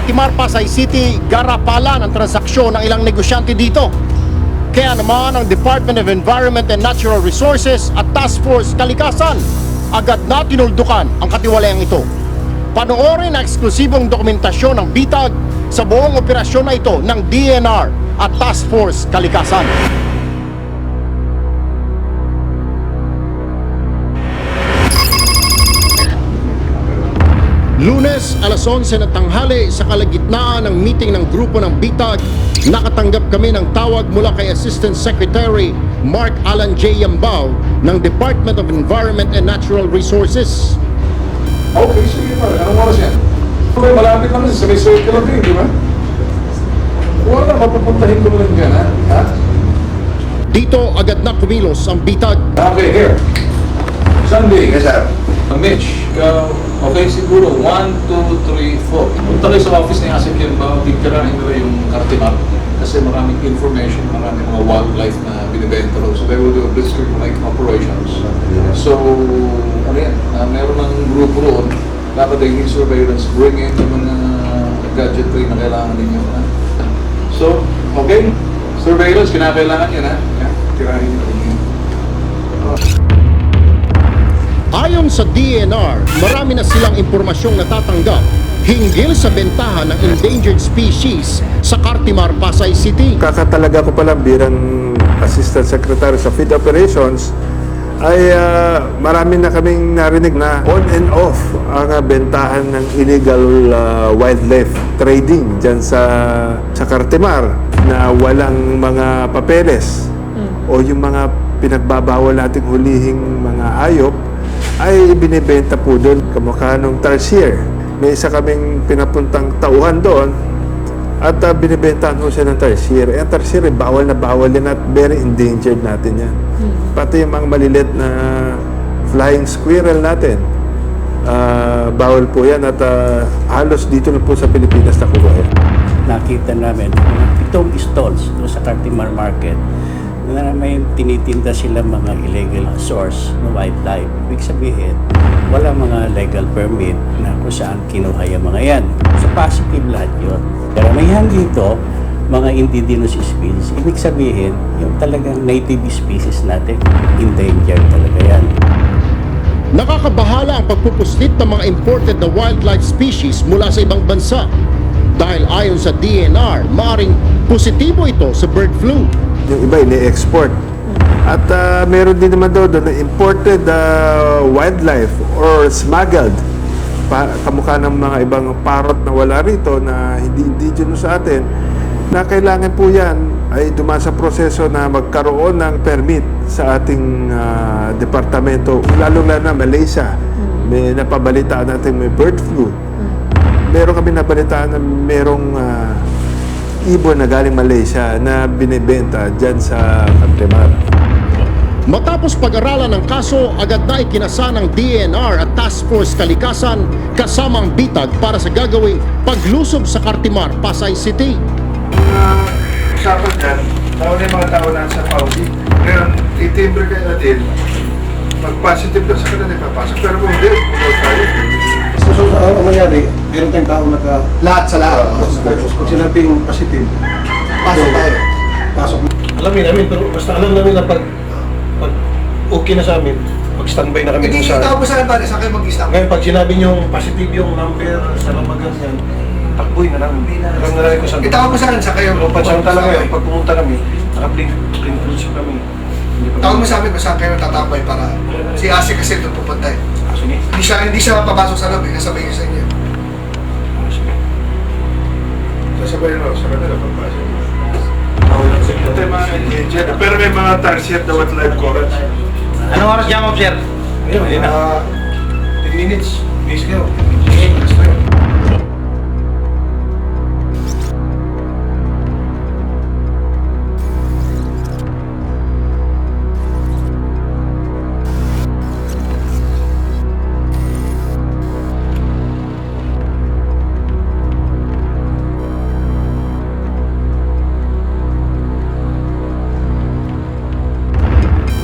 Cartimar, Pasay City, garapalan ang transaksyon ng ilang negosyante dito. Kaya naman ang Department of Environment and Natural Resources at Task Force Kalikasan agad na tinuldukan ang katiwalayang ito. Panoorin ang eksklusibong dokumentasyon ng bitag sa buong operasyon na ito ng DENR at Task Force Kalikasan. Lunes, alas 11 na tanghali sa kalagitnaan ng meeting ng grupo ng bitag, nakatanggap kami ng tawag mula kay Assistant Secretary Mark Alan J. Yambao ng Department of Environment and Natural Resources. Okay, sige pa. Anong oras yan? Okay, malapit lang sa may circular din, di ba? Wala, mapupuntahin ko lang dyan, ha? Dito agad na kumilos ang bitag. Okay, here. Sunday. Yes, sir. Mitch, okay siguro, 1, 2, 3, 4. Punta kayo sa office ni Asik yun ba, picturean nila yung Cartimar. Kasi maraming information, maraming mga wildlife na binibenta ro. So they will do a blitzkrieg like operations. So, ano yan, meron ng grupo roon. Dapat they need surveillance, bring in yung mga gadgetry na kailangan ninyo. So, okay, surveillance, kinakailangan yun, ha? Yeah, tirahin nyo rin yun. Ayon sa DENR, marami na silang impormasyong natatanggap hinggil sa bentahan ng endangered species sa Cartimar, Pasay City. Kakatalaga ko pala bilang Assistant Secretary sa Feed Operations ay marami na kaming narinig na on and off ang bentahan ng illegal wildlife trading dyan sa Cartimar na walang mga papeles o yung mga pinagbabawal nating hulihing mga hayop ay binibenta po doon kamukha ng tarsier. May isa kaming pinapuntang tauhan doon at binibentahan ho siya ng tarsier. Ang tarsier ay bawal na bawal din at very endangered natin yan. Pati yung mga malilit na flying squirrel natin, bawal po yan at halos dito na po sa Pilipinas nakuha yan. Nakita namin 7 stalls doon sa Cartimar Market na may tinitinda sila mga illegal source ng wildlife. Ibig sabihin, wala mga legal permit na kung saan kinuha yung mga yan. So positive lahat yun. Karamihan dito, mga indigenous species. Ibig sabihin, yung talagang native species natin, endangered talaga yan. Nakakabahala ang pagpupuslit ng mga imported na wildlife species mula sa ibang bansa. Dahil ayon sa DENR, maaaring positibo ito sa bird flu. Yung iba ini-export. At meron din naman doon na imported wildlife or smuggled. Kamukha ng mga ibang parrot na wala rito na hindi indigenous sa atin, na kailangan po yan ay dumaan sa proseso na magkaroon ng permit sa ating departamento, lalo-lalo na Malaysia. May napabalitaan natin may bird flu. Meron kami nabalitaan na merong ibon na galing Malaysia na binibenta dyan sa Cartimar. Matapos pag-aralan ng kaso, agad na ikinasa ng DENR at Task Force Kalikasan kasama ang bitag para sa gagawing paglusob sa Cartimar, Pasay City. Usapan dyan, tao na yung mga tao na sa Pauli. Ngayon, itimbre kayo natin, mag-positive lang sa kanila ipapasok. Pero kung hindi, kung tayo. So, ang mangyari, meron tayong tao lahat sa lahat. Kung sinabing positive, pasok tayo. Pasok. Alamin namin, pero basta alam namin na pag okay na sa amin, pag-standby na kami Hindi, kung itaw mo sa akin pare, saan kayo mag-stand? Ngayon, pag sinabi nyo positive yung number sa lamagan yan, takboy na lang. Alam na lang ko saan. Itaw mo sa akin, saan kayo Pero pansamantala ngayon, pag pumunta kami, naka-blink fruits kami. Tawag mo sa amin kung saan kayo tatambay para si Asi kasi doon pupunta eh. Sige. Hindi siya papasok sa loob, kasabay ko sa inyo. Sige. Sasabay nyo, sa kanila papasok. Ito yung mga endangered. Pero may mga tarsier na wildlife corals. Anong oras dyan, Sir? Ayun, 10 minutes. Bis kayo.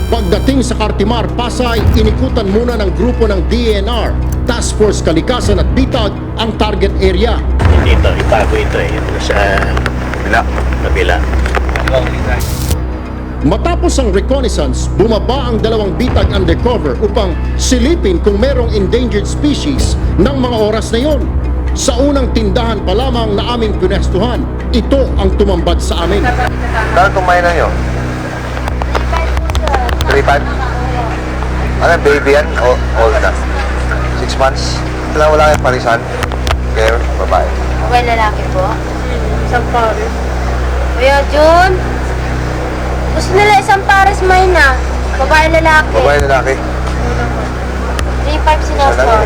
Pagdating Pagdating sa Cartimar, Pasay, inikutan muna ng grupo ng DENR, Task Force Kalikasan at Bitag ang target area. Dito, itago ito eh. Ito sa kabila. Matapos ang reconnaissance, bumaba ang dalawang bitag undercover upang silipin kung merong endangered species ng mga oras na yon. Sa unang tindahan pa lamang na aming pinestuhan, ito ang tumambad sa amin. Kano kumain na nyo? 3-5? Ano, baby yan? O old na? 6 months? Wala kayong parisan? Care? Babae? Okay, lalaki po. Isang pares. Kuya Jun, gusto nila isang pares may na. Babae lalaki. Babae lalaki? 3-5 sinaswap.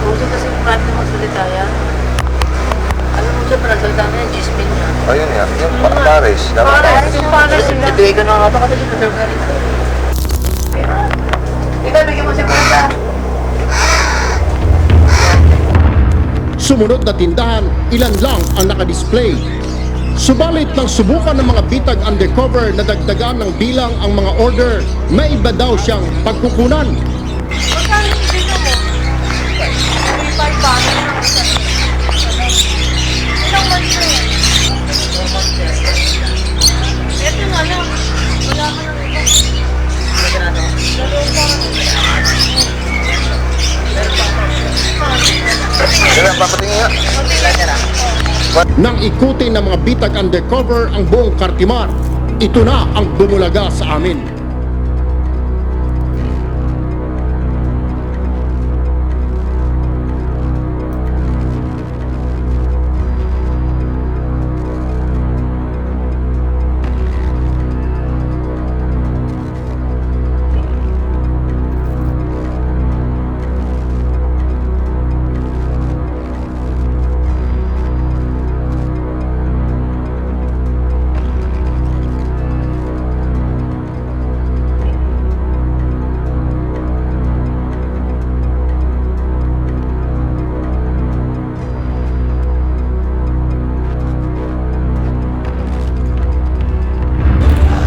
Gusto kasi parang magsalita yan. Alam mo siya para salita na yan, Gismin niya. Ayun nga, yung pares. Pares yung pares sila. Ibigay ka na nga ito kasi dito sa garito. Ikaw, bigyan mo si Pata. Sumunod na tindahan, ilan lang ang nakadisplay. Subalit nang subukan ng mga bitag undercover na dagdagan ng bilang ang mga order, may iba daw siyang pagkukunan. Magkano yung dito mo? 3-5 ba? Ilang months na yan? Ito nga lang. Wala ka nang iba. Kailan papatingin nga? Nang ikutin ng mga bitag undercover ang buong Cartimar, ito na ang bumulaga sa amin.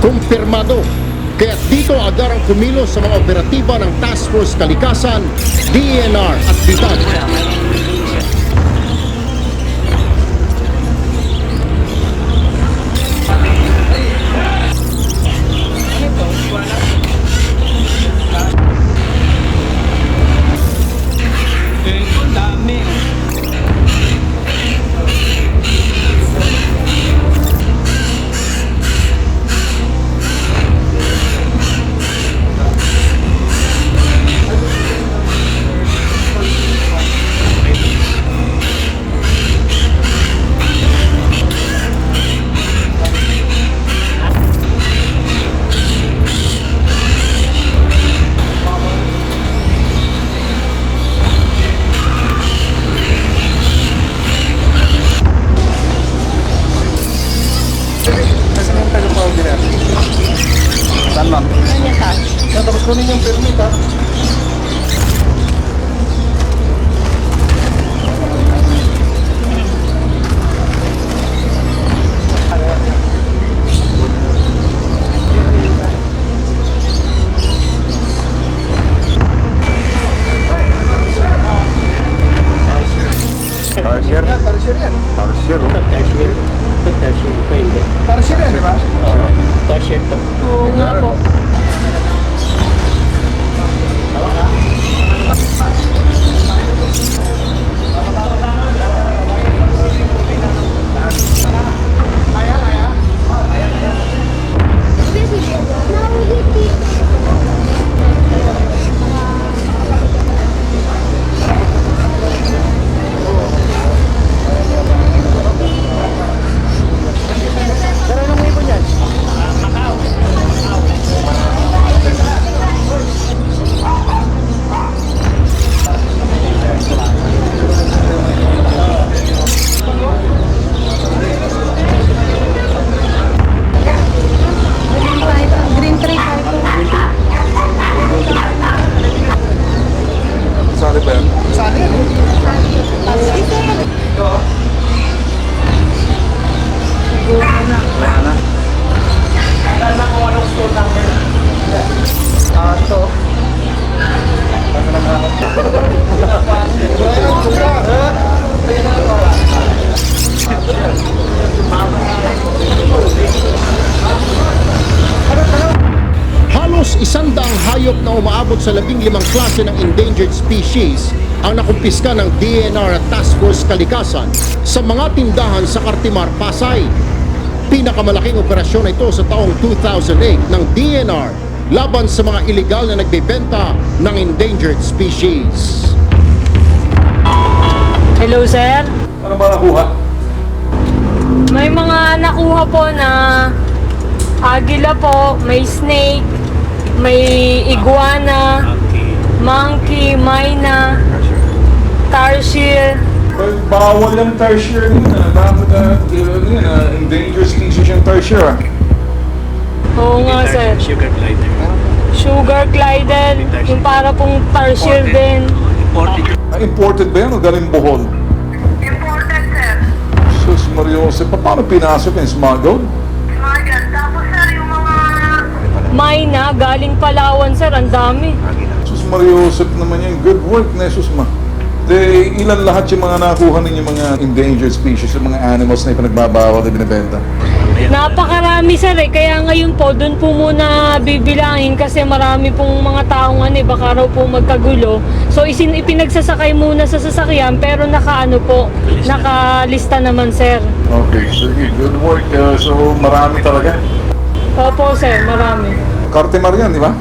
Kumpirmado. Kaya dito agarang kumilos sa mga operatiba ng Task Force Kalikasan, DENR at Bitag. Tapos kunin yung permit ha. Tarsier? Tarsier yan. Tarsier, oh. Cashier. Cashier pa hindi. Tarsier yan, di ba? Cashier to. Oo nga po. hayop na umaabot sa 15 klase ng endangered species ang nakumpiska ng DNR at Task Force Kalikasan sa mga tindahan sa Cartimar, Pasay. Pinakamalaking operasyon na ito sa taong 2008 ng DNR laban sa mga illegal na nagbebenta ng endangered species. Hello, sir. Ano ba nakuha? May mga nakuha po na agila po, may snake, may iguana, monkey, myna, tarsier. Well, bawal yung tarsier yun. Dapat endangered species yung tarsier. Oo nga, sir. Sugar glider. Sugar glider, yung para pong tarsier din. Imported ba yan o galing Bohol? Imported, sir. Sus Mariose, paano pinasok yung smuggled? Smuggled. Tapos, sir, yung mga... Myna, galing Palawan, sir. Ang dami. Sus Mariosep naman yan. Good work na Susma. De, ilan lahat yung mga nakuha ninyo mga endangered species, yung mga animals na ipinagbabawal na binibenta? Napakarami, sir, eh. Kaya ngayon po, doon po muna bibilangin kasi marami pong mga taong baka raw po magkagulo. So, ipinagsasakay muna sa sasakyan pero nakalista naman, sir. Okay, sige. Good work. So, marami talaga. Opo, sir, marami. Cartimar yan, di ba?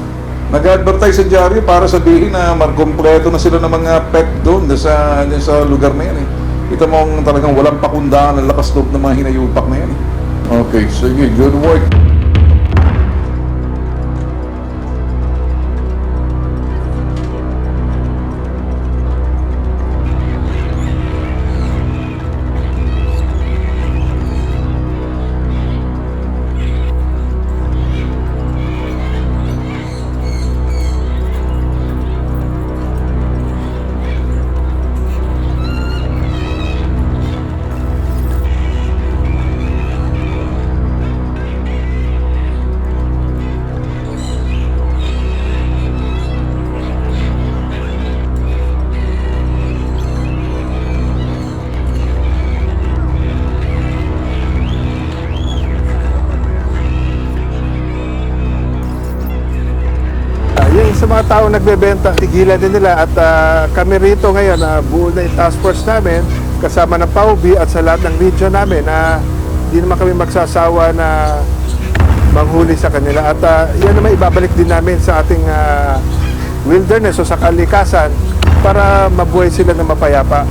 Nag-advertise sa dyaryo para sabihin na magkompleto na sila ng mga pet doon sa lugar na yan eh. Kita mo talagang walang pakundaan ang lakas loob ng mga hinayupak na yan eh. Okay, sige, good work. Yung sa mga tao nagbebenta, tigilan din nila at kami rito ngayon, buo na yung task force namin kasama ng PAUB at sa lahat ng region namin na hindi naman kami magsasawa na manghuli sa kanila at yan naman ibabalik din namin sa ating wilderness o sa kalikasan para mabuhay sila ng mapayapa.